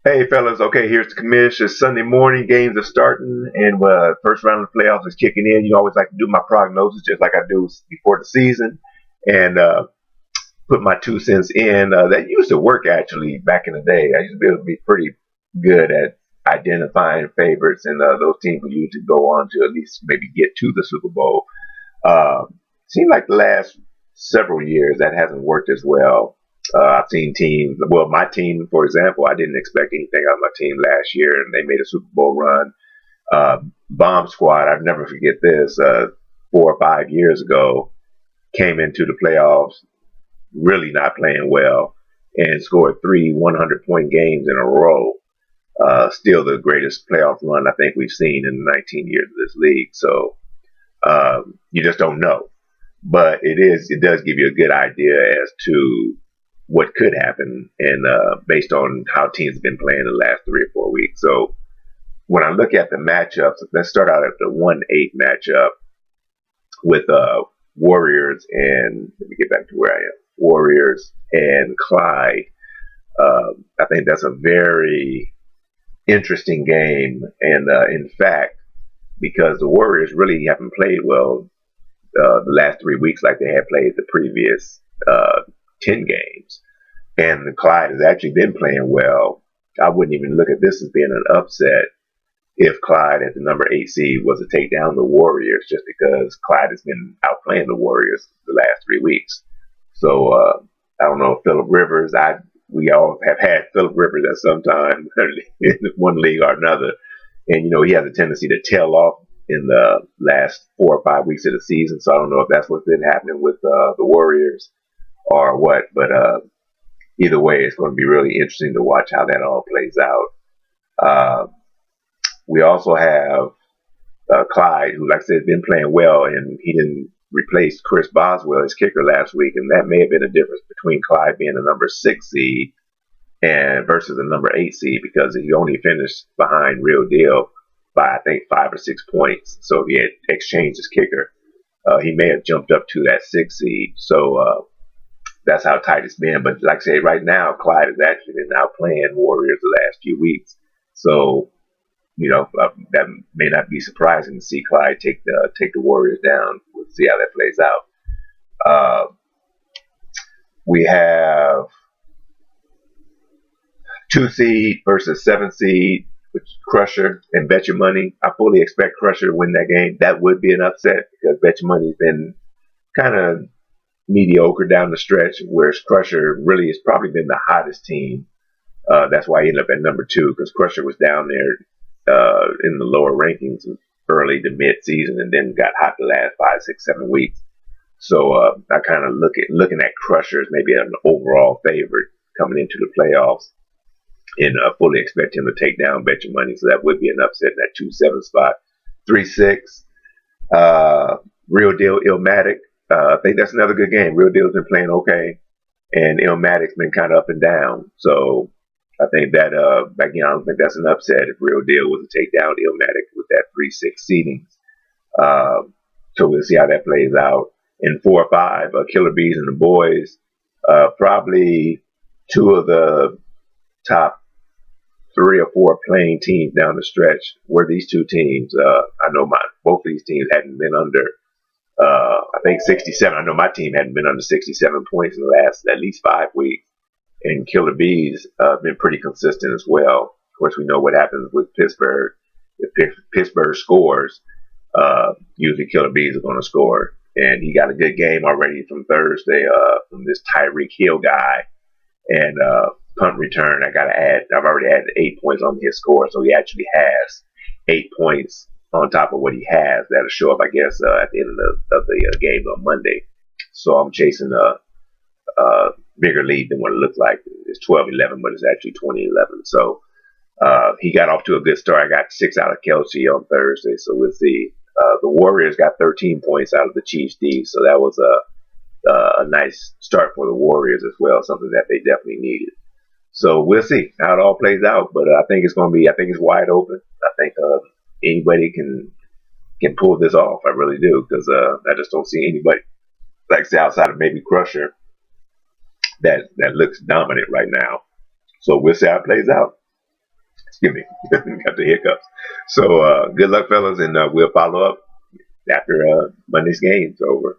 Hey fellas, okay, here's the commission. It's Sunday morning, games are starting, and first round of the playoffs is kicking in. You always like to do my prognosis just like I do before the season, and put my 2 cents in. That used to work actually back in the day. I used to be able to be pretty good at identifying favorites, and those teams would usually go on to at least maybe get to the Super Bowl. Uh, Seemed like the last several years that hasn't worked as well. I've seen teams. Well, my team, for example, I didn't expect anything out of my team last year, and they made a Super Bowl run. Bomb Squad, I'll never forget this. 4 or 5 years ago, came into the playoffs really not playing well and scored three 100-point games in a row. Still the greatest playoff run I think we've seen in the 19 years of this league. So you just don't know, but it does give you a good idea as to what could happen, and based on how teams have been playing the last 3 or 4 weeks. So when I look at the matchups, let's start out at the 1-8 matchup with Warriors, and let me get back to where I am. Warriors and Clyde. I think that's a very interesting game, and in fact, because the Warriors really haven't played well the last 3 weeks like they had played the previous 10 games. And the Clyde has actually been playing well. I wouldn't even look at this as being an upset if Clyde, at the number 8 seed, was to take down the Warriors, just because Clyde has been outplaying the Warriors the last 3 weeks. So I don't know if Philip Rivers. We all have had Philip Rivers at some time in one league or another, and he has a tendency to tail off in the last 4 or 5 weeks of the season. So I don't know if that's what's been happening with the Warriors or what. But either way, it's going to be really interesting to watch how that all plays out. Uh, we also have Clyde, who, like I said, has been playing well, and he didn't replace Chris Boswell, his kicker, last week, and that may have been a difference between Clyde being the number 6 seed and versus the number 8 seed, because he only finished behind Real Deal by, I think, 5 or 6 points. So if he had exchanged his kicker, he may have jumped up to that 6 seed. So that's how tight it's been. But like I say, right now, Clyde has actually been outplaying Warriors the last few weeks. So that may not be surprising to see Clyde take the Warriors down. We'll see how that plays out. Uh, we have 2 seed versus 7 seed, which is Crusher and Bet Your Money. I fully expect Crusher to win that game. That would be an upset because Bet Your Money's been kind of mediocre down the stretch, whereas Crusher really has probably been the hottest team. That's why he ended up at number 2, because Crusher was down there in the lower rankings early to mid-season, and then got hot the last 5, 6, 7 weeks. So I kind of looking at Crusher as maybe an overall favorite coming into the playoffs, and fully expect him to take down Bet Your Money. So that would be an upset in that 2-7 spot. 3-6, Real Deal Illmatic. I think that's another good game. Real Deal's been playing okay, and Illmatic's been kind of up and down. So I think that again, I don't think that's an upset if Real Deal was to take down Illmatic with that 3-6 seeding. So we'll see how that plays out. In 4-5, Killer Bees and the Boys, probably two of the top 3 or 4 playing teams down the stretch were these two teams. I know both of these teams hadn't been under, I think 67. I know my team hadn't been under 67 points in the last at least 5 weeks. And Killer Bees been pretty consistent as well. Of course, we know what happens with Pittsburgh. If Pittsburgh scores, usually Killer Bees are going to score. And he got a good game already from Thursday from this Tyreek Hill guy. And punt return, I've already added 8 points on his score. So he actually has 8 points on top of what he has. That'll show up, I guess, at the end of the game on Monday. So I'm chasing a bigger lead than what it looks like. It's 12-11, but it's actually 20-11. So he got off to a good start. I got 6 out of Kelsey on Thursday, so we'll see. The Warriors got 13 points out of the Chiefs D, so that was a nice start for the Warriors as well, something that they definitely needed. So we'll see how it all plays out, but I think it's wide open. I think anybody can pull this off. I really do, because I just don't see anybody, like I say, outside of maybe Crusher, that looks dominant right now. So we'll see how it plays out. Excuse me, got the hiccups. So good luck, fellas, and we'll follow up after Monday's game's over.